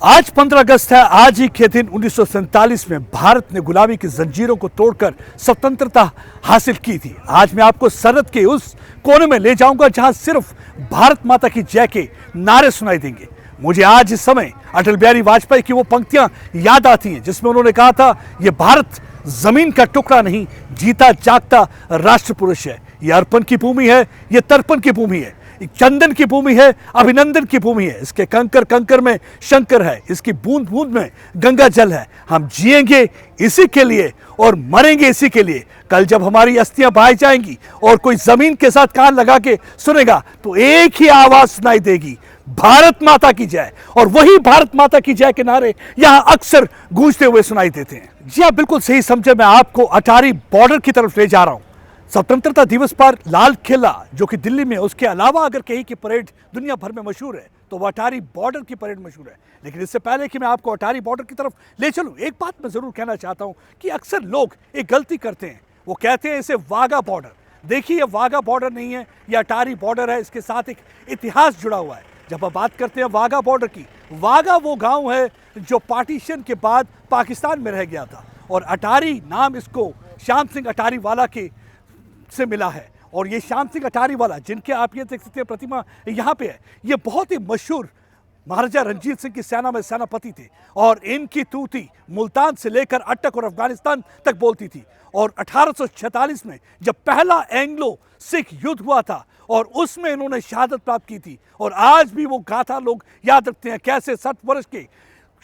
आज 15 अगस्त है। आज ही के दिन 1947 में भारत ने गुलामी की जंजीरों को तोड़कर स्वतंत्रता हासिल की थी। आज मैं आपको सरहद के उस कोने में ले जाऊंगा जहां सिर्फ भारत माता की जय के नारे सुनाई देंगे। मुझे आज इस समय अटल बिहारी वाजपेयी की वो पंक्तियां याद आती हैं जिसमें उन्होंने कहा था, ये भारत जमीन का टुकड़ा नहीं, जीता जागता राष्ट्र पुरुष है। ये अर्पण की भूमि है, ये तर्पण की भूमि है, चंदन की भूमि है, अभिनंदन की भूमि है। इसके कंकर कंकर में शंकर है, इसकी बूंद बूंद में गंगा जल है। हम जिएंगे इसी के लिए और मरेंगे इसी के लिए। कल जब हमारी अस्थियां बहाई जाएंगी और कोई जमीन के साथ कान लगा के सुनेगा तो एक ही आवाज सुनाई देगी, भारत माता की जय। और वही भारत माता की जय के नारे यहां अक्सर गूंजते हुए सुनाई देते हैं। जी हाँ, बिल्कुल सही समझे। मैं आपको अटारी बॉर्डर की तरफ ले जा रहा हूं। स्वतंत्रता दिवस पर लाल किला जो कि दिल्ली में, उसके अलावा अगर कहीं की परेड दुनिया भर में मशहूर है तो वह अटारी बॉर्डर की परेड मशहूर है। लेकिन इससे पहले कि मैं आपको अटारी बॉर्डर की तरफ ले चलूं, एक बात मैं जरूर कहना चाहता हूं कि अक्सर लोग एक गलती करते हैं। वो कहते हैं इसे वाघा बॉर्डर। देखिए, ये वाघा बॉर्डर नहीं है, यह अटारी बॉर्डर है। इसके साथ एक इतिहास जुड़ा हुआ है। जब आप बात करते हैं वाघा बॉर्डर की, वाघा वो गांव है जो पार्टीशन के बाद पाकिस्तान में रह गया था और अटारी नाम इसको श्याम सिंह अटारी वाला के से मिला है। और ये श्याम सिंह अटारी वाला, जिनके आप ये देख सकते हैं प्रतिमा यहाँ पे है, ये बहुत ही मशहूर महाराजा रंजीत सिंह की सेना में सेनापति थे और इनकी तूती मुल्तान से लेकर अटक और अफगानिस्तान तक बोलती थी। और 1846 में जब पहला एंग्लो सिख युद्ध हुआ था और उसमें इन्होंने शहादत प्राप्त की थी। और आज भी वो गाथा लोग याद रखते हैं, कैसे 60 वर्ष के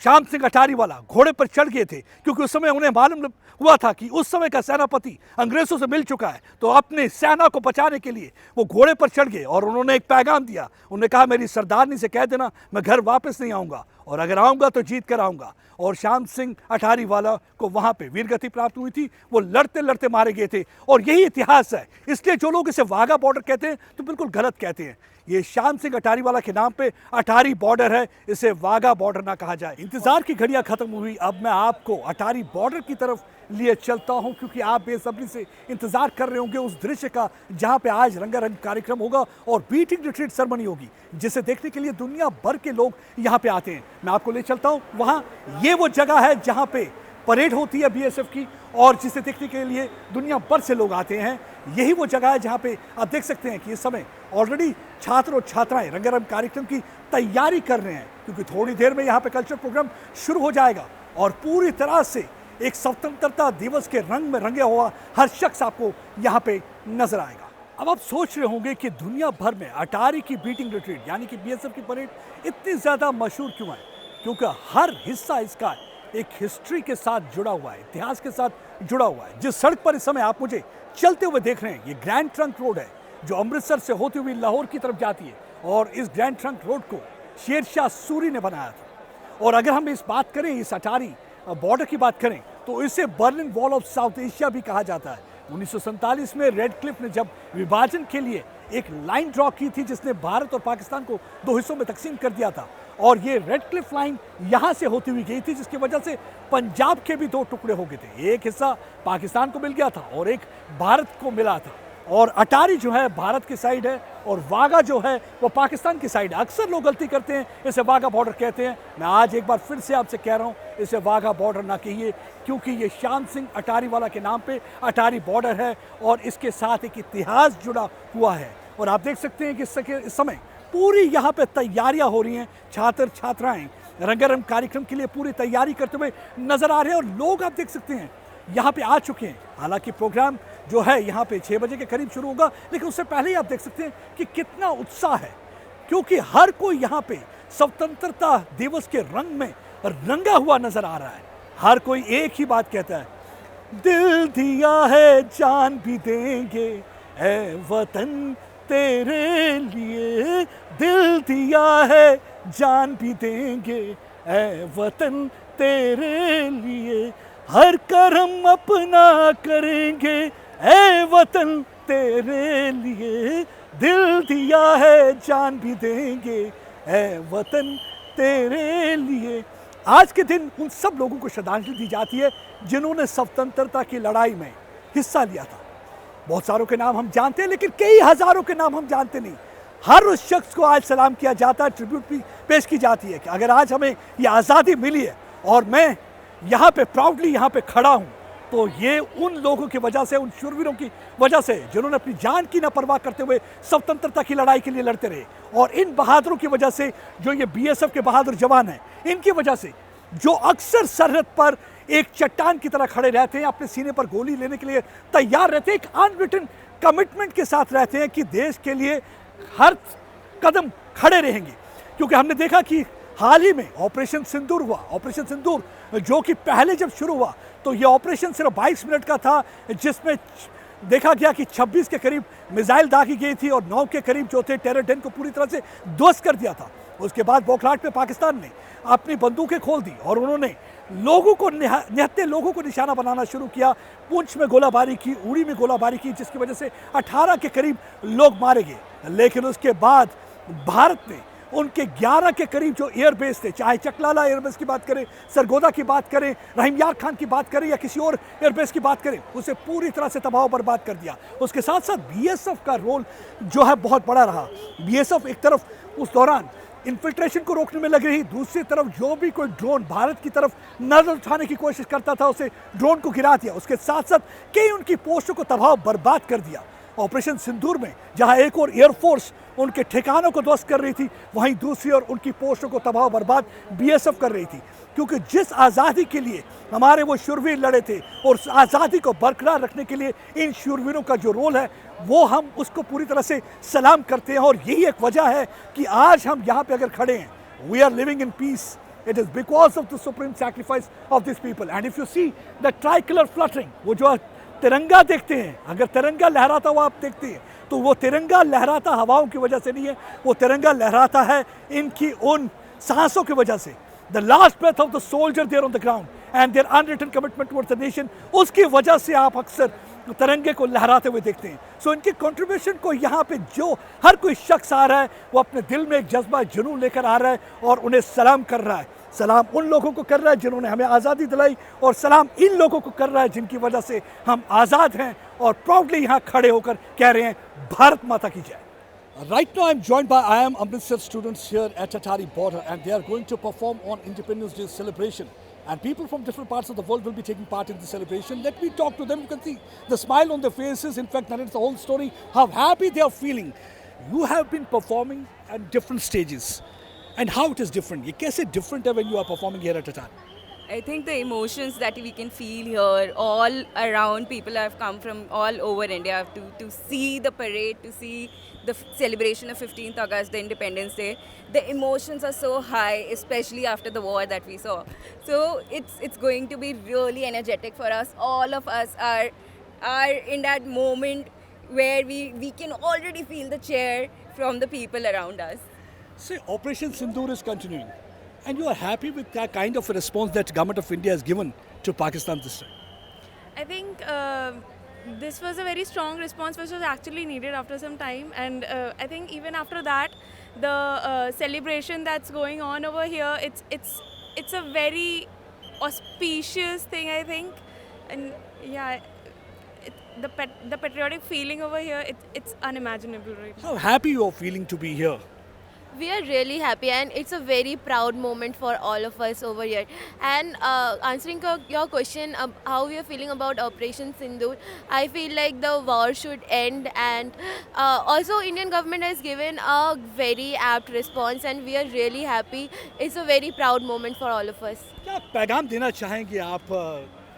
श्याम सिंह अटारी वाला घोड़े पर चढ़ गए थे, क्योंकि उस समय उन्हें मालूम हुआ था कि उस समय का सेनापति अंग्रेजों से मिल चुका है। तो अपने सेना को बचाने के लिए वो घोड़े पर चढ़ गए और उन्होंने एक पैगाम दिया। उन्होंने कहा, मेरी सरदारनी से कह देना मैं घर वापस नहीं आऊँगा और अगर आऊँगा तो जीत कर आऊँगा। और श्याम सिंह अटारी वाला को वहाँ पे वीरगति प्राप्त हुई थी। वो लड़ते लड़ते मारे गए थे और यही इतिहास है। इसलिए जो लोग इसे वाघा बॉर्डर कहते हैं तो बिल्कुल गलत कहते हैं। ये श्याम सिंह अटारी वाला के नाम पे अटारी बॉर्डर है, इसे वाघा बॉर्डर ना कहा जाए। इंतजार की घड़ियां खत्म हुई। अब मैं आपको अटारी बॉर्डर की तरफ लिए चलता हूं, क्योंकि आप बेसब्री से इंतजार कर रहे होंगे उस दृश्य का जहां पे आज रंगारंग कार्यक्रम होगा और बीटिंग रिट्रीट सेरेमनी होगी, जिसे देखने के लिए दुनिया भर के लोग यहां पे आते हैं। मैं आपको ले चलता हूं वहां। ये वो जगह है जहां पे परेड होती है बीएसएफ की और जिसे देखने के लिए दुनिया भर से लोग आते हैं। यही वो जगह है जहां पे आप देख सकते हैं कि इस समय ऑलरेडी छात्र और छात्राएं रंगारंग कार्यक्रम की तैयारी कर रहे हैं, क्योंकि थोड़ी देर में यहाँ पे कल्चर प्रोग्राम शुरू हो जाएगा और पूरी तरह से एक स्वतंत्रता दिवस के रंग में रंगे हुआ हर शख्स आपको यहाँ पे नजर आएगा। अब आप सोच रहे होंगे कि दुनिया भर में अटारी की बीटिंग रिट्रीट यानी कि बीएसएफ की परेड इतनी ज्यादा मशहूर क्यों है? क्योंकि हर हिस्सा इसका एक हिस्ट्री के साथ जुड़ा हुआ है, इतिहास के साथ जुड़ा हुआ है। जिस सड़क पर इस समय आप मुझे चलते हुए देख रहे हैं, ये ग्रैंड ट्रंक रोड है जो अमृतसर से होती हुई लाहौर की तरफ जाती है। और इस ग्रैंड ट्रंक रोड को शेरशाह सूरी ने बनाया था। और अगर हम इस बात करें, इस अटारी बॉर्डर की बात करें, तो इसे Berlin wall of south Asia भी कहा जाता है। 1947 में रेड क्लिफ ने जब विभाजन के लिए एक लाइन ड्रॉ की थी जिसने भारत और पाकिस्तान को दो हिस्सों में तकसीम कर दिया था, और ये रेड क्लिफ लाइन यहां से होती हुई गई थी, जिसकी वजह से पंजाब के भी दो टुकड़े हो गए थे। एक हिस्सा पाकिस्तान को मिल गया था और एक भारत को मिला था। और अटारी जो है भारत की साइड है और वाघा जो है वो पाकिस्तान की साइड है। अक्सर लोग गलती करते हैं, इसे वाघा बॉर्डर कहते हैं। मैं आज एक बार फिर से आपसे कह रहा हूं, इसे वाघा बॉर्डर ना कहिए, क्योंकि ये श्याम सिंह अटारी वाला के नाम पे अटारी बॉर्डर है और इसके साथ एक इतिहास जुड़ा हुआ है। और आप देख सकते हैं कि इस समय पूरी यहाँ पे तैयारियां हो रही हैं। छात्र छात्राएं रंगारंग कार्यक्रम के लिए पूरी तैयारी करते हुए नजर आ रहे हैं और लोग आप देख सकते हैं यहाँ पे आ चुके हैं। हालांकि प्रोग्राम जो है यहाँ पे 6 बजे के करीब शुरू होगा, लेकिन उससे पहले ही आप देख सकते हैं कि कितना उत्साह है, क्योंकि हर कोई यहाँ पे स्वतंत्रता दिवस के रंग में रंगा हुआ नजर आ रहा है। हर कोई एक ही बात कहता है, दिल दिया है जान भी देंगे ऐ वतन तेरे लिए, दिल दिया है जान भी देंगे ऐ वतन तेरे लिए, हर करम अपना करेंगे ऐ वतन तेरे लिए, दिल दिया है जान भी देंगे ऐ वतन तेरे लिए। आज के दिन उन सब लोगों को श्रद्धांजलि दी जाती है जिन्होंने स्वतंत्रता की लड़ाई में हिस्सा लिया था। बहुत सारों के नाम हम जानते हैं, लेकिन कई हजारों के नाम हम जानते नहीं। हर उस शख्स को आज सलाम किया जाता है, ट्रिब्यूट भी पेश की जाती है कि अगर आज हमें ये आज़ादी मिली है और मैं यहाँ पे प्राउडली यहाँ पे खड़ा हूँ, तो ये उन लोगों की वजह से, उन शूरवीरों की वजह से जिन्होंने अपनी जान की ना परवाह करते हुए स्वतंत्रता की लड़ाई के लिए लड़ते रहे, और इन बहादुरों की वजह से, जो ये बीएसएफ के बहादुर जवान हैं, इनकी वजह से, जो अक्सर सरहद पर एक चट्टान की तरह खड़े रहते हैं, अपने सीने पर गोली लेने के लिए तैयार रहते हैं, एक अनरिटन कमिटमेंट के साथ रहते हैं कि देश के लिए हर कदम खड़े रहेंगे। क्योंकि हमने देखा कि हाल ही में ऑपरेशन सिंदूर हुआ, ऑपरेशन सिंदूर जो कि पहले जब शुरू हुआ तो ये ऑपरेशन सिर्फ 22 मिनट का था, जिसमें देखा गया कि 26 के करीब मिसाइल दागी गई थी और 9 के करीब जो थे टेरर डेन को पूरी तरह से ध्वस्त कर दिया था। उसके बाद बौखलाहट में पाकिस्तान ने अपनी बंदूकें खोल दी और उन्होंने लोगों को, निहत्थे लोगों को निशाना बनाना शुरू किया। पुंछ में गोलाबारी की, उड़ी में गोलाबारी की, जिसकी वजह से 18 के करीब लोग मारे गए। लेकिन उसके बाद भारत ने उनके 11 के करीब जो एयरबेस थे, चाहे चकलाला एयरबेस की बात करें, सरगोदा की बात करें, रहीम यार खान की बात करें या किसी और एयरबेस की बात करें, उसे पूरी तरह से तबाह बर्बाद कर दिया। उसके साथ साथ बीएसएफ का रोल जो है बहुत बड़ा रहा। बीएसएफ एक तरफ उस दौरान इन्फिल्ट्रेशन को रोकने में लग रही, दूसरी तरफ जो भी कोई ड्रोन भारत की तरफ नजर उठाने की कोशिश करता था, उसे ड्रोन को गिरा दिया। उसके साथ साथ कई उनकी पोस्टों को तबाह बर्बाद कर दिया। ऑपरेशन सिंदूर में जहां एक और एयरफोर्स उनके ठिकानों को ध्वस्त कर रही थी, वहीं दूसरी ओर उनकी पोस्टों को तबाह बर्बाद बीएसएफ कर रही थी। क्योंकि जिस आज़ादी के लिए हमारे वो शूरवीर लड़े थे और उस आज़ादी को बरकरार रखने के लिए इन शूरवीरों का जो रोल है, वो हम उसको पूरी तरह से सलाम करते हैं। और यही एक वजह है कि आज हम यहाँ पे अगर खड़े हैं, we are living in peace, it is because of the supreme sacrifice of these people. And if you see the tricolor fluttering, वो जो तिरंगा देखते हैं, अगर तिरंगा लहराता हुआ आप देखते हैं, तो वो तिरंगा लहराता हवाओं की वजह से नहीं है, वो तिरंगा लहराता है इनकी उन सांसों की वजह से। The last breath of the soldier there on the ground and their unwritten commitment towards the nation, उसकी वजह से आप अक्सर तिरंगे को लहराते हुए देखते हैं। सो इनकी कंट्रीब्यूशन को यहाँ पे जो हर कोई शख्स आ रहा है, वो अपने दिल में एक जज्बा जुनून लेकर आ रहा है और उन्हें सलाम कर रहा है। सलाम उन लोगों को कर रहा है जिन्होंने हमें आज़ादी दिलाई, और सलाम इन लोगों को कर रहा है जिनकी वजह से हम आज़ाद हैं और प्राउडली यहाँ खड़े होकर कह रहे हैं, भारत माता की जय। Right now I'm joined by IIM Amritsar students here at Atari border, and they are going to perform on Independence Day celebration. And people from different parts of the world will be taking part in the celebration. Let me talk to them. You can see the smile on their faces. In fact, narrates the whole story, how happy they are feeling. You have been performing at different stages. And how it is different? ये कैसे different है when you are performing here at Atari? I think the emotions that we can feel here, all around, people have come from all over India to see the parade, to see the celebration of 15th August, the Independence Day. The emotions are so high, especially after the war that we saw. So it's going to be really energetic for us. All of us are in that moment where we can already feel the cheer from the people around us. Say, Operation Sindoor is continuing, and you are happy with that kind of a response that Government of India has given to Pakistan this time? I think this was a very strong response which was actually needed after some time, and I think even after that, the celebration that's going on over here, it's a very auspicious thing, I think, and yeah, the patriotic feeling over here, it's unimaginable right now. How happy you are feeling to be here? We are really happy, and it's a very proud moment for all of us over here. And answering your question, how we are feeling about Operation Sindoor, I feel like the war should end, and also Indian government has given a very apt response, and we are really happy. It's a very proud moment for all of us. क्या पैगाम देना चाहेंगे आप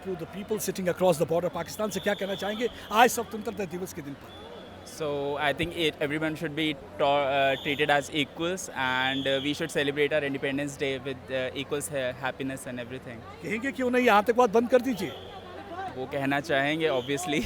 to the people sitting across the border Pakistan से, क्या कहना चाहेंगे आज स्वतंत्रता दिवस के दिन पर? So I think everyone should be treated as equals, and we should celebrate our Independence Day with equals happiness and everything. कहेंगे क्यों नहीं आतंकवाद बंद कर दीजिए? वो कहना चाहेंगे obviously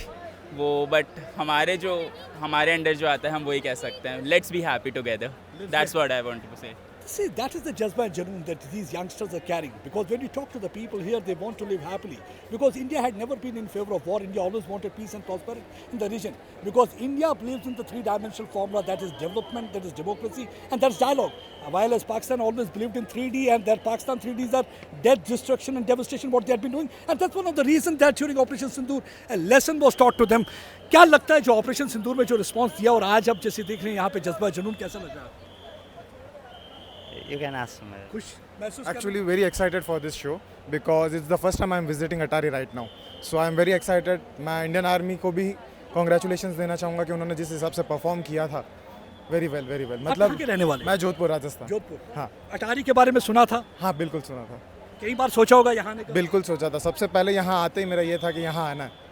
वो, but हमारे अंडर जो आता है हम वही कह सकते हैं. Let's be happy together. That's what I want to say. See, that is the Jazba and Janoon that these youngsters are carrying. Because when you talk to the people here, they want to live happily. Because India had never been in favor of war. India always wanted peace and prosperity in the region. Because India believes in the three-dimensional formula, that is development, that is democracy, and that is dialogue. While as Pakistan always believed in 3D, and their Pakistan 3Ds are death, destruction and devastation, what they had been doing. And that's one of the reasons that during Operation Sindoor, a lesson was taught to them. क्या लगता है जो operation सिंदूर में जो response दिया और आज अब जैसे देख रहे हैं यहाँ पे जज्बा जुनून कैसा लग रहा है? You can ask me. खुश महसूस कर रहे हैं? Actually, very excited for this show because it's the first time I'm visiting Atari right now. So I'm very excited. मैं इंडियन आर्मी को भी congratulations देना चाहूँगा कि उन्होंने जिस हिसाब से परफॉर्म किया था. Very well, very well. आप कहाँ के रहने वाले? मैं जोधपुर राजस्थान. जोधपुर। हाँ अटारी के बारे में सुना था, हाँ बिल्कुल सुना था. कई बार सोचा होगा यहाँ आने का? बिल्कुल सोचा था. सबसे पहले यहाँ आते ही मेरा ये था कि यहाँ आना है.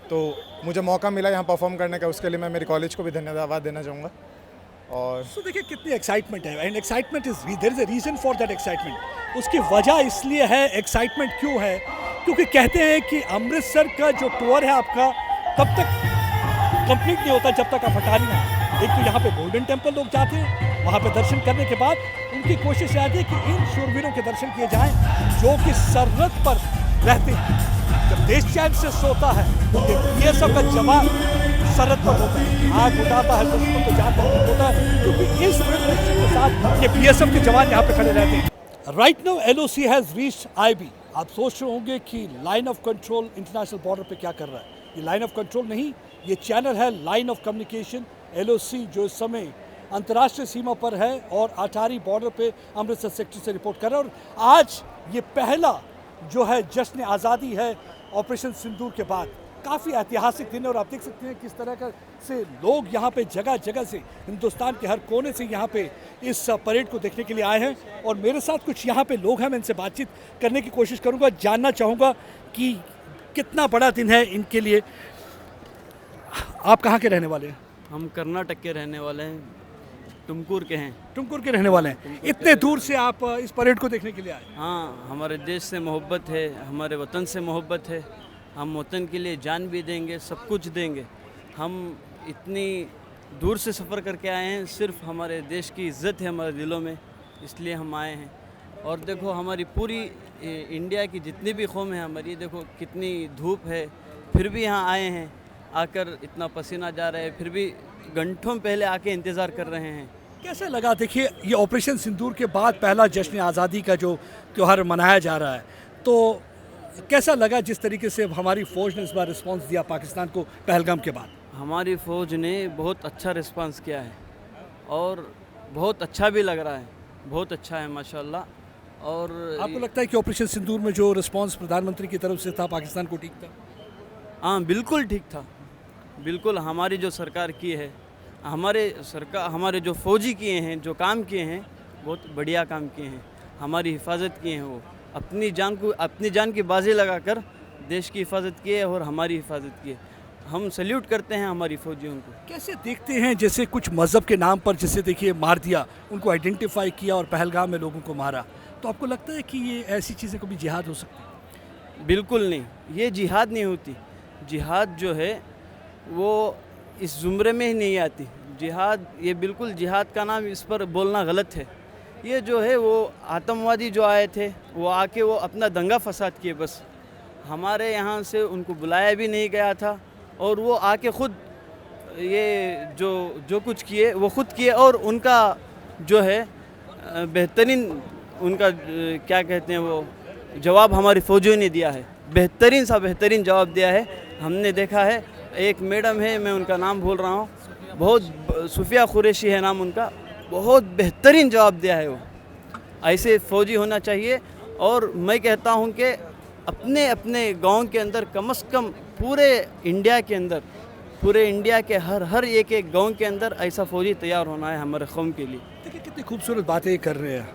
तो मुझे मौका मिला यहाँ परफॉर्म करने का, उसके लिए मैं मेरे कॉलेज को भी धन्यवाद देना चाहूँगा. और तो देखिए कितनी एक्साइटमेंट है and excitement is there is a reason for that excitement. उसकी वजह इसलिए है, एक्साइटमेंट क्यों है, क्योंकि कहते हैं कि अमृतसर का जो टूर है आपका तब तक कंप्लीट नहीं होता जब तक आप अटारी ना आए. एक तो यहाँ पे गोल्डन टेम्पल लोग जाते हैं, वहाँ पे दर्शन करने के बाद उनकी कोशिश रहती है कि इन शूरवीरों के दर्शन किए जाएं जो कि सरहद पर रहते हैं. जब देश चैन से सोता है तो ये सब का जवाब सरहद पर होता है, आग उठाता है, दुश्मन को जान पर होता है, क्योंकि इस प्रिपरेशन के साथ ये बीएसएफ के जवान यहाँ पे खड़े रहते हैं. Right now LOC has reached IB. आप सोच रहे होंगे कि line of control international border पे क्या कर रहा है. ये लाइन ऑफ कंट्रोल नहीं, ये चैनल है लाइन ऑफ कम्युनिकेशन. एलओसी जो इस समय अंतर्राष्ट्रीय सीमा पर है और अटारी बॉर्डर पे अमृतसर सेक्टर से रिपोर्ट कर रहा है. और आज ये पहला जो है जश्न आज़ादी है ऑपरेशन सिंदूर के बाद. काफ़ी ऐतिहासिक दिन है और आप देख सकते हैं किस तरह का से लोग यहाँ पे जगह जगह से हिंदुस्तान के हर कोने से यहाँ पे इस परेड को देखने के लिए आए हैं. और मेरे साथ कुछ यहाँ पे लोग हैं, मैं इनसे बातचीत करने की कोशिश करूँगा, जानना चाहूँगा कि कितना बड़ा दिन है इनके लिए. आप कहाँ के रहने वाले हैं? हम कर्नाटक के रहने वाले हैं, तुमकुर के हैं. तुमकुर के रहने वाले हैं. इतने दूर से आप इस परेड को देखने के लिए आए? हाँ, हमारे देश से मोहब्बत है, हमारे वतन से मोहब्बत है. हम वतन के लिए जान भी देंगे, सब कुछ देंगे. हम इतनी दूर से सफ़र करके आए हैं, सिर्फ हमारे देश की इज़्ज़त है हमारे दिलों में, इसलिए हम आए हैं. और देखो हमारी पूरी इंडिया की जितनी भी कौम है हमारी, देखो कितनी धूप है, फिर भी यहाँ आए हैं. आकर इतना पसीना जा रहा है, फिर भी घंटों पहले आके इंतज़ार कर रहे हैं. कैसा लगा? देखिए ये ऑपरेशन सिंदूर के बाद पहला जश्न आज़ादी का जो त्यौहार मनाया जा रहा है, तो कैसा लगा जिस तरीके से हमारी फ़ौज ने इस बार रिस्पांस दिया पाकिस्तान को पहलगाम के बाद? हमारी फ़ौज ने बहुत अच्छा रिस्पांस किया है और बहुत अच्छा भी लग रहा है, बहुत अच्छा है माशाल्लाह. और आपको लगता है कि ऑपरेशन सिंदूर में जो रिस्पांस प्रधानमंत्री की तरफ से था पाकिस्तान को ठीक था? हाँ, बिल्कुल ठीक था. बिल्कुल हमारी जो सरकार की है, हमारे जो फ़ौजी किए हैं, जो काम किए हैं, बहुत बढ़िया काम किए हैं. हमारी हिफाजत किए हैं, वो अपनी जान की बाजी लगाकर देश की हिफाजत की है और हमारी हिफाजत की है. हम सल्यूट करते हैं हमारी फौजियों को. कैसे देखते हैं जैसे कुछ मज़हब के नाम पर जैसे देखिए मार दिया, उनको आइडेंटिफाई किया और पहलगाम में लोगों को मारा, तो आपको लगता है कि ये ऐसी चीज़ें कभी जिहाद हो सकती है? बिल्कुल नहीं, ये जिहाद नहीं होती. जिहाद जो है वो इस ज़ुमरे में ही नहीं आती. जिहाद, ये बिल्कुल जिहाद का नाम इस पर बोलना गलत है. ये जो है वो आतंकवादी जो आए थे, वो आके वो अपना दंगा फसाद किए बस. हमारे यहाँ से उनको बुलाया भी नहीं गया था और वो आके ख़ुद ये जो कुछ किए वो ख़ुद किए. और उनका जो है बेहतरीन, उनका क्या कहते हैं, वो जवाब हमारी फ़ौजियों ने दिया है. बेहतरीन सा बेहतरीन जवाब दिया है. हमने देखा है, एक मैडम है, मैं उनका नाम भूल रहा हूँ, बहुत सुफिया कुरैशी है नाम उनका, बहुत बेहतरीन जवाब दिया है. वो ऐसे फ़ौजी होना चाहिए. और मैं कहता हूँ कि अपने अपने गांव के अंदर, कम से कम पूरे इंडिया के अंदर, पूरे इंडिया के हर एक गांव के अंदर ऐसा फ़ौजी तैयार होना है हमारे कौम के लिए. देखिए कितनी खूबसूरत बातें कर रहे हैं.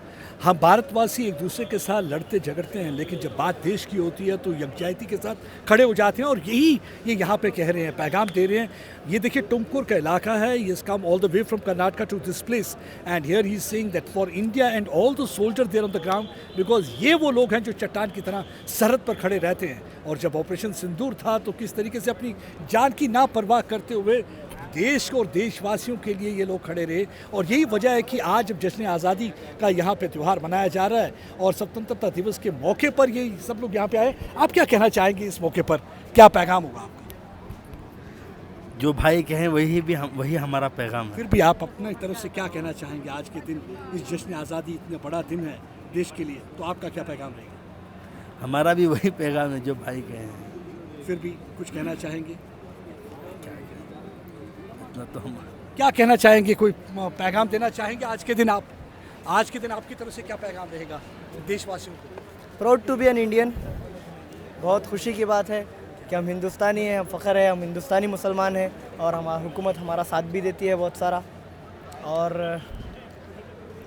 हम भारतवासी एक दूसरे के साथ लड़ते झगड़ते हैं, लेकिन जब बात देश की होती है तो यकजाहती के साथ खड़े हो जाते हैं. और यही ये यहाँ पे कह रहे हैं, पैगाम दे रहे हैं. ये देखिए टुमकुर का इलाका है, ये come all the way from Karnataka to this place and here he is saying that for India and all the soldier there on the ground, because ये वो लोग हैं जो चट्टान की तरह सरहद पर खड़े रहते हैं. और जब ऑपरेशन सिंदूर था तो किस तरीके से अपनी जान की ना परवाह करते हुए देश और देशवासियों के लिए ये लोग खड़े रहे और यही वजह है कि आज जब जश्न आज़ादी का यहाँ पे त्यौहार मनाया जा रहा है और स्वतंत्रता दिवस के मौके पर ये सब लोग यहाँ पे आए। आप क्या कहना चाहेंगे इस मौके पर, क्या पैगाम होगा आपका? जो भाई कहें वही हमारा पैगाम है। फिर भी आप अपने तरफ से क्या कहना चाहेंगे आज के दिन, इस जश्न आज़ादी इतना बड़ा दिन है देश के लिए, तो आपका क्या पैगाम रहेगा? हमारा भी वही पैगाम है जो भाई कहे हैं। फिर भी कुछ कहना चाहेंगे? इतना तो हम क्या कहना चाहेंगे, कोई पैगाम देना चाहेंगे आज के दिन? आज के दिन आपकी तरफ से क्या पैगाम रहेगा देशवासियों को? Proud to be an Indian. बहुत खुशी की बात है कि हम हिंदुस्तानी हैं, हम फ़ख्र है, हम हिंदुस्तानी मुसलमान हैं और हमारी हुकूमत हमारा साथ भी देती है बहुत सारा। और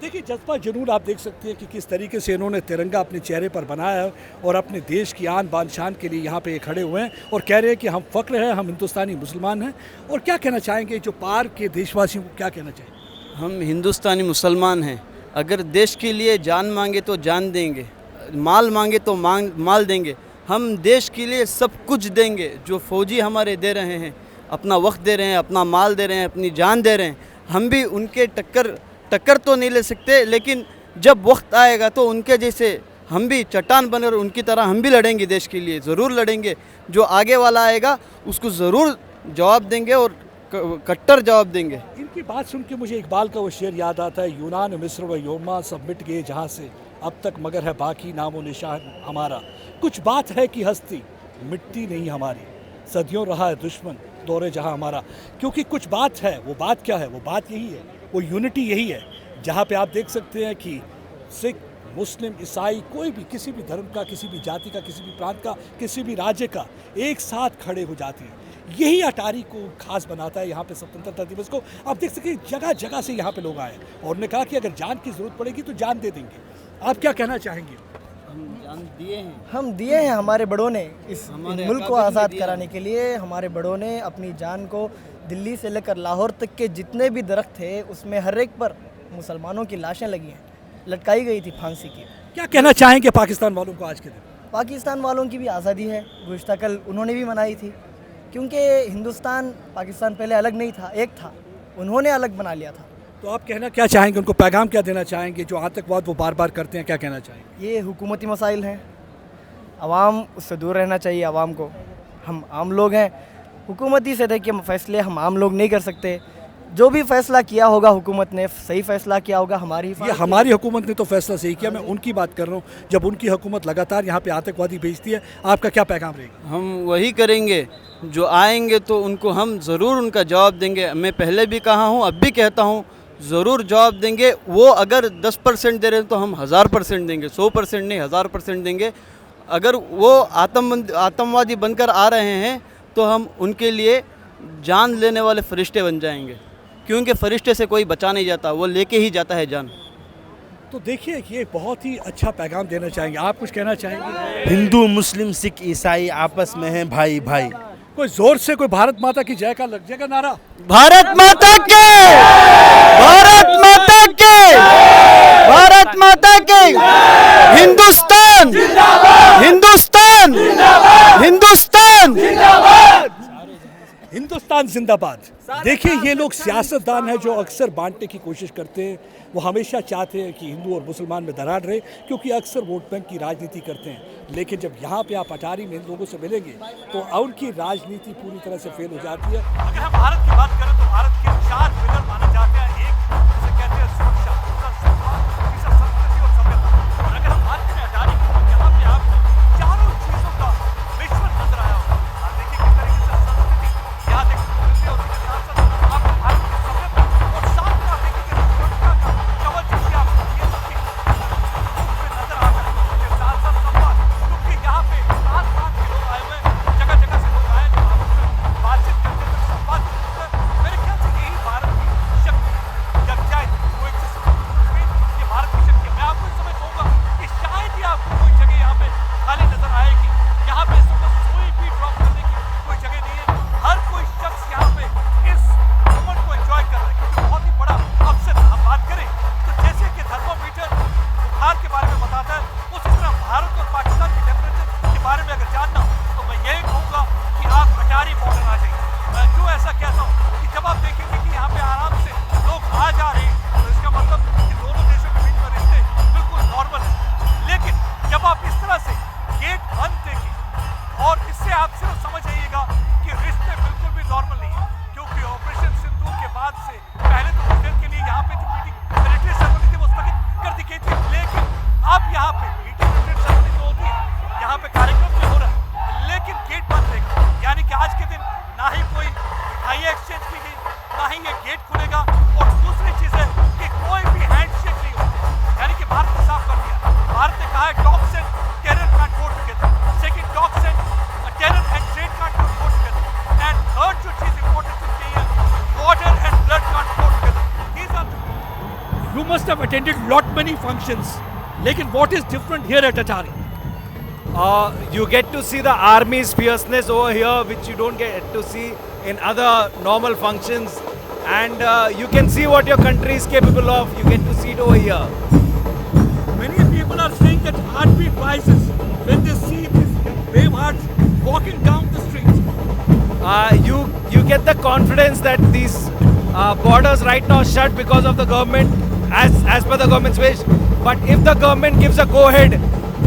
देखिए जज्बा जुनून आप देख सकते हैं कि किस तरीके से इन्होंने तिरंगा अपने चेहरे पर बनाया है और अपने देश की आन बान शान के लिए यहाँ पे खड़े हुए हैं और कह रहे हैं कि हम फ़ख्र हैं, हम हिंदुस्तानी मुसलमान हैं। और क्या कहना चाहेंगे जो पार के देशवासियों को, क्या कहना चाहेंगे? हम हिंदुस्तानी मुसलमान हैं, अगर देश के लिए जान मांगे तो जान देंगे, माल मांगे तो माल देंगे। हम देश के लिए सब कुछ देंगे। जो फ़ौजी हमारे दे रहे हैं, अपना वक्त दे रहे हैं, अपना माल दे रहे हैं, अपनी जान दे रहे हैं, हम भी उनके टक्कर तो नहीं ले सकते, लेकिन जब वक्त आएगा तो उनके जैसे हम भी चट्टान बनकर उनकी तरह हम भी लड़ेंगे, देश के लिए ज़रूर लड़ेंगे। जो आगे वाला आएगा उसको ज़रूर जवाब देंगे और कट्टर जवाब देंगे। इनकी बात सुन के मुझे इकबाल का वो शेर याद आता है, यूनान मिस्र व योमा सब मिट गए जहाँ से, अब तक मगर है बाकी नामो निशान हमारा। कुछ बात है कि हस्ती मिट्टी नहीं हमारी, सदियों रहा है दुश्मन दौरे जहाँ हमारा। क्योंकि कुछ बात है, वो बात क्या है? वो बात यही है, वो यूनिटी यही है, जहाँ पे आप देख सकते हैं कि सिख, मुस्लिम, ईसाई, कोई भी किसी भी धर्म का, किसी भी जाति का, किसी भी प्रांत का, किसी भी राज्य का एक साथ खड़े हो जाते हैं। यही अटारी को खास बनाता है यहाँ पे स्वतंत्रता दिवस को। आप देख सकते हैं जगह जगह से यहाँ पे लोग आए और उन्होंने कहा कि अगर जान की ज़रूरत पड़ेगी तो जान दे देंगे। आप क्या कहना चाहेंगे? हम दिए हैं हमारे बड़ों ने इस मुल्क को आज़ाद कराने के लिए। हमारे बड़ों ने अपनी जान को दिल्ली से लेकर लाहौर तक के जितने भी दरख्त थे उसमें हर एक पर मुसलमानों की लाशें लगी हैं, लटकाई गई थी फांसी की। क्या कहना चाहेंगे पाकिस्तान वालों को आज के दिन? पाकिस्तान वालों की भी आज़ादी है, गुज़श्ता कल उन्होंने भी मनाई थी, क्योंकि हिंदुस्तान पाकिस्तान पहले अलग नहीं था, एक था, उन्होंने अलग बना लिया था। तो आप कहना क्या चाहेंगे, उनको पैगाम क्या देना चाहेंगे? जो आतंकवाद वो बार बार करते हैं, क्या कहना चाहेंगे? ये हुकूमती मसाइल हैं, आवाम उससे दूर रहना चाहिए। आवाम को, हम आम लोग हैं, हुकूमती सतह के फैसले हम आम लोग नहीं कर सकते। जो भी फैसला किया होगा हुकूमत ने सही फैसला किया होगा। ये हमारी हुकूमत ने तो फैसला सही किया, मैं उनकी बात कर रहा हूँ। जब उनकी हुकूमत लगातार यहाँ पे आतंकवादी भेजती है, आपका क्या पैगाम रहेगा? हम वही करेंगे, जो आएंगे तो उनको हम ज़रूर उनका जवाब देंगे। मैं पहले भी कहा हूँ, अब भी कहता हूँ, ज़रूर जवाब देंगे। वो अगर 10% दे रहे हैं तो हम 1000% देंगे, 100% नहीं 1000% देंगे। अगर वो आतंकवादी बनकर आ रहे हैं तो हम उनके लिए जान लेने वाले फरिश्ते बन जाएंगे, क्योंकि फरिश्ते से कोई बचा नहीं जाता, वो लेके ही जाता है जान। तो देखिए ये बहुत ही अच्छा पैगाम देना चाहेंगे। आप कुछ कहना चाहेंगे? हिंदू, मुस्लिम, सिख, ईसाई आपस में हैं भाई भाई। कोई जोर से कोई भारत माता की जय का लग जाएगा नारा? भारत माता के, भारत माता के, भारत माता के। हिंदुस्तान, हिंदुस्तान, हिंदुस्तान, हिंदुस्तान जिंदाबाद। देखिए ये लोग सियासतदान हैं जो अक्सर बांटने की कोशिश करते हैं। वो हमेशा चाहते हैं कि हिंदू और मुसलमान में दरार रहे, क्योंकि अक्सर वोट बैंक की राजनीति करते हैं। लेकिन जब यहाँ पे आप अटारी में इन लोगों से मिलेंगे तो उनकी राजनीति पूरी तरह से फेल हो जाती है। अगर हम भारत की बात करें तो भारत के 4 पिलर माने जाते हैं। एक जिसे कहते हैं सुरक्षा, दूसरा सम्मान, तीसरा संस्कृति और सभ्यता। और अगर हम बात करें अटारी की तो यहाँ पे आपको चारों चीज़ों का मिश्रण नजर आया होगा। आप देखिए किस तरीके से संस्कृति यहाँ देखने को मिलती है, उसके साथ साथ आपको भारत की सभ्यता और साथ में आप देखिए सुरक्षा का कवच जिससे आप ये सबकी नजर आ रहा है। उसके साथ साथ सम्मान, क्योंकि यहाँ पे साथ के लोग आए हुए हैं, जगह जगह से लोग आए हैं, जो आपसे बातचीत करते हैं, संवाद करते हैं। must have attended lot many functions. लेकिन what is different here at Atari? You get to see the army's fierceness over here, which you don't get to see in other normal functions. And you can see what your country is capable of. You get to see it over here. Many people are saying that heartbeat rises when they see these brave hearts walking down the streets. You get the confidence that these borders right now are shut because of the government, as per the government's wish. But if the government gives a go-ahead,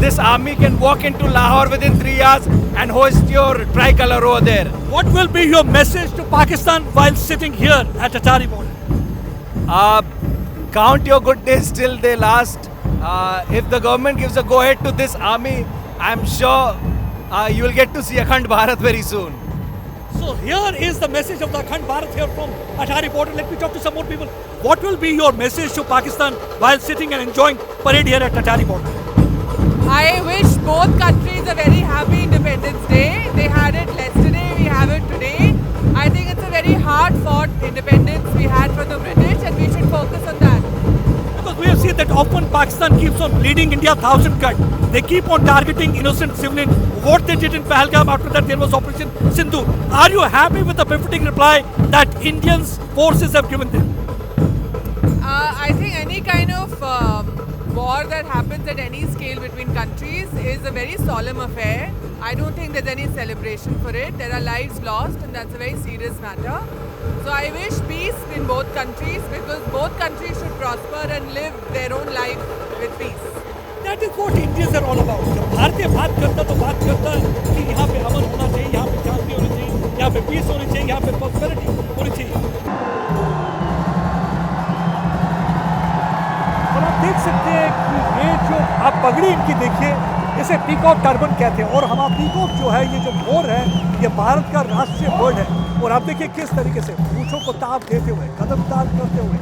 this army can walk into Lahore within 3 hours and hoist your tricolor over there. What will be your message to Pakistan while sitting here at Atari border? Count your good days till they last. If the government gives a go-ahead to this army, I'm sure you will get to see Akhand Bharat very soon. So here is the message of the Akhand Bharat here from Atari border. Let me talk to some more people. What will be your message to Pakistan while sitting and enjoying parade here at Atari border? I wish both countries a very happy Independence Day. They had it yesterday, we have it today. I think it's a very hard-fought independence we had from the British, and we should focus on that. Because we have seen that often Pakistan keeps on bleeding India 1,000 cut. They keep on targeting innocent civilians. What they did in Pahalgam, after that there was Operation Sindoor. Are you happy with the befitting reply that Indians forces have given them? I think any kind of war that happens at any scale between countries is a very solemn affair. I don't think there's any celebration for it. There are lives lost, and that's a very serious matter. So I wish peace in both countries, because both countries should prosper and live their own life with peace. That is what Indians are all about. जब भारतीय बात करता तो बात करता कि यहाँ पे अमन होना चाहिए, यहाँ पे शांति होनी चाहिए, यहाँ पे पीस होनी चाहिए, यहाँ पे प्रॉस्पेरिटी होनी चाहिए। और आप देख सकते हैं कि ये जो आप पगड़ी इनकी देखिए, इसे पीकॉक टर्बन कहते हैं। और हमारा पीकॉक जो है, ये जो मोर है, ये भारत का राष्ट्रीय बर्ड है। और आप देखिए किस तरीके से पूंछों को ताप देते हुए, कदमताल करते हुए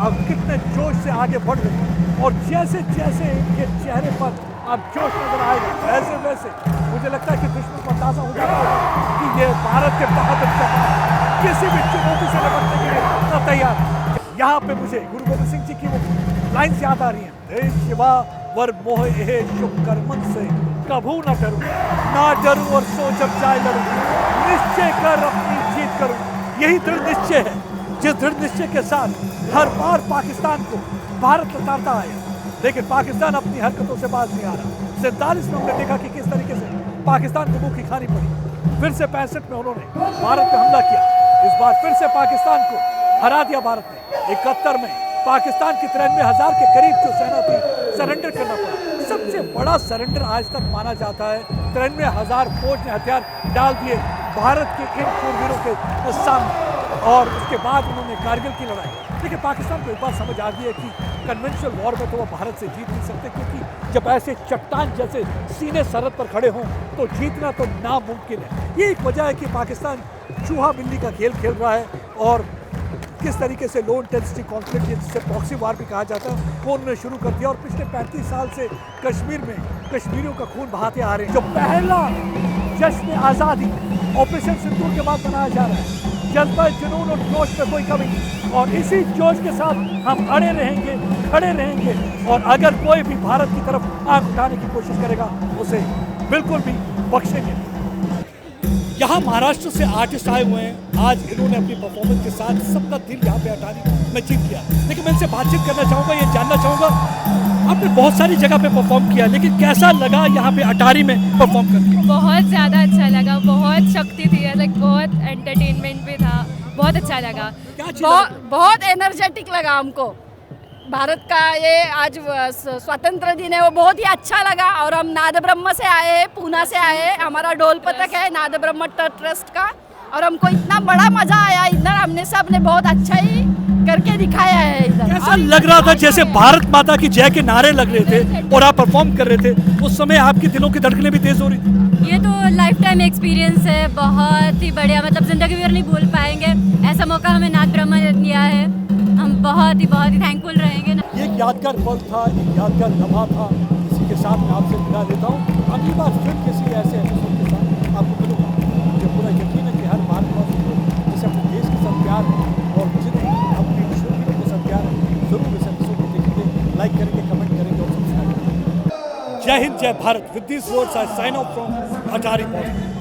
आप कितने जोश से आगे बढ़ रहे हैं। और जैसे जैसे इनके चेहरे पर आप जोश नजर आएगा, वैसे वैसे मुझे लगता है कि दुश्मन को अंदाजा हो जाता है कि ये भारत के बहुत अच्छा किसी भी चुनौती से निपटने के लिए तैयार है। यहाँ पे मुझे गुरु गोबिंद सिंह जी की वो लाइन्स याद आ रही हैं, देश शिवा वर मोह ए शुभ कर्मन से कभू न डरूं, ना डरूं और सो जब जाए लड़ूं, निश्चय कर अपनी जीत करूं। यही दृढ़ निश्चय है जिस दृढ़ निश्चय के साथ हर बार पाकिस्तान को भारत लताड़ता आया, लेकिन पाकिस्तान अपनी हरकतों से बाज नहीं आ रहा। 47 में हमने देखा कि किस तरीके से पाकिस्तान को मुंह की खानी पड़ी। फिर से 65 में उन्होंने भारत पे हमला किया। इस बार फिर से पाकिस्तान को हरा दिया भारत ने। 71 में पाकिस्तान की 93,000 के करीब जो सेना थी, सरेंडर करना पड़ा। सबसे बड़ा सरेंडर आज तक माना जाता है। 93,000 फौज ने हथियार डाल दिए भारत के इन शूरवीरों के सामने। और उसके बाद उन्होंने कारगिल की लड़ाई। लेकिन पाकिस्तान को एक बात समझ आ गई है कि कन्वेंशनल वॉर में तो वो भारत से जीत नहीं सकते, क्योंकि जब ऐसे चट्टान जैसे सीने सरहद पर खड़े हों तो जीतना तो नामुमकिन है। ये एक वजह है कि पाकिस्तान चूहा बिल्ली का खेल खेल रहा है। और किस तरीके से लो इंटेंसिटी कॉन्फ्लिक्ट, जिससे प्रॉक्सी वार भी कहा जाता है, वो उन्होंने शुरू कर दिया। और पिछले 35 साल से कश्मीर में कश्मीरियों का खून बहाते आ रहे हैं। जो पहला जश्न आज़ादी ऑपरेशन सिंदूर के बाद मनाया जा रहा है, जज्बा जुनून और जोश में कोई कमी नहीं। और इसी जोश के साथ हम अड़े रहेंगे, खड़े रहेंगे। और अगर कोई भी भारत की तरफ आंख उठाने की कोशिश करेगा, उसे बिल्कुल भी बख्शेंगे। यहाँ महाराष्ट्र से आर्टिस्ट आए हुए हैं। आज इन्होंने अपनी परफॉर्मेंस के साथ सबका दिल यहाँ पे अटारी में जीत लिया। लेकिन मैं इनसे बातचीत करना चाहूँगा, ये जानना चाहूँगा, आपने बहुत सारी जगह पे परफॉर्म किया, लेकिन कैसा लगा यहाँ पे अटारी में परफॉर्म करके? बहुत ज़्यादा अच्छा लगा, बहुत शक्ति थी, लाइक बहुत एंटरटेनमेंट भी था, बहुत अच्छा लगा। बहुत एनर्जेटिक लगा हमको। भारत का ये आज स्वतंत्र दिन है, वो बहुत ही अच्छा लगा। और हम नाद ब्रह्म से आए हैं, पूना से आए हैं। हमारा ढोल पथक है नाद ब्रह्म ट्रस्ट का, और हमको इतना बड़ा मजा आया इधर। हमने सब ने बहुत अच्छा ही करके दिखाया है इधर। ऐसा लग रहा था जैसे भारत माता की जय के नारे लग रहे थे और आप परफॉर्म कर रहे थे। उस समय आपके दिलों की धड़कनें भी तेज हो रही थी। ये तो लाइफ टाइम एक्सपीरियंस है, बहुत ही बढ़िया, मतलब जिंदगी में नहीं भूल पाएंगे। ऐसा मौका हमें नाद ब्रह्म ने दिया है, हम बहुत ही थैंकफुल रहेंगे। ये एक यादगार पल था, एक यादगार लम्हा था। इसी के साथ मैं आपसे विदा लेता हूँ। अगली बार फिर किसी ऐसे एपिसोड के साथ आपको मिलूंगा। मुझे पूरा यकीन है कि हर भारतवासी को जैसे अपने देश के साथ प्यार है और जिन्हें अपने शूरवीरों के साथ प्यार है, जरूर इस एपिसोड को देखेंगे। जय हिंद जय Bharat. With these words I sign off from Atari Border.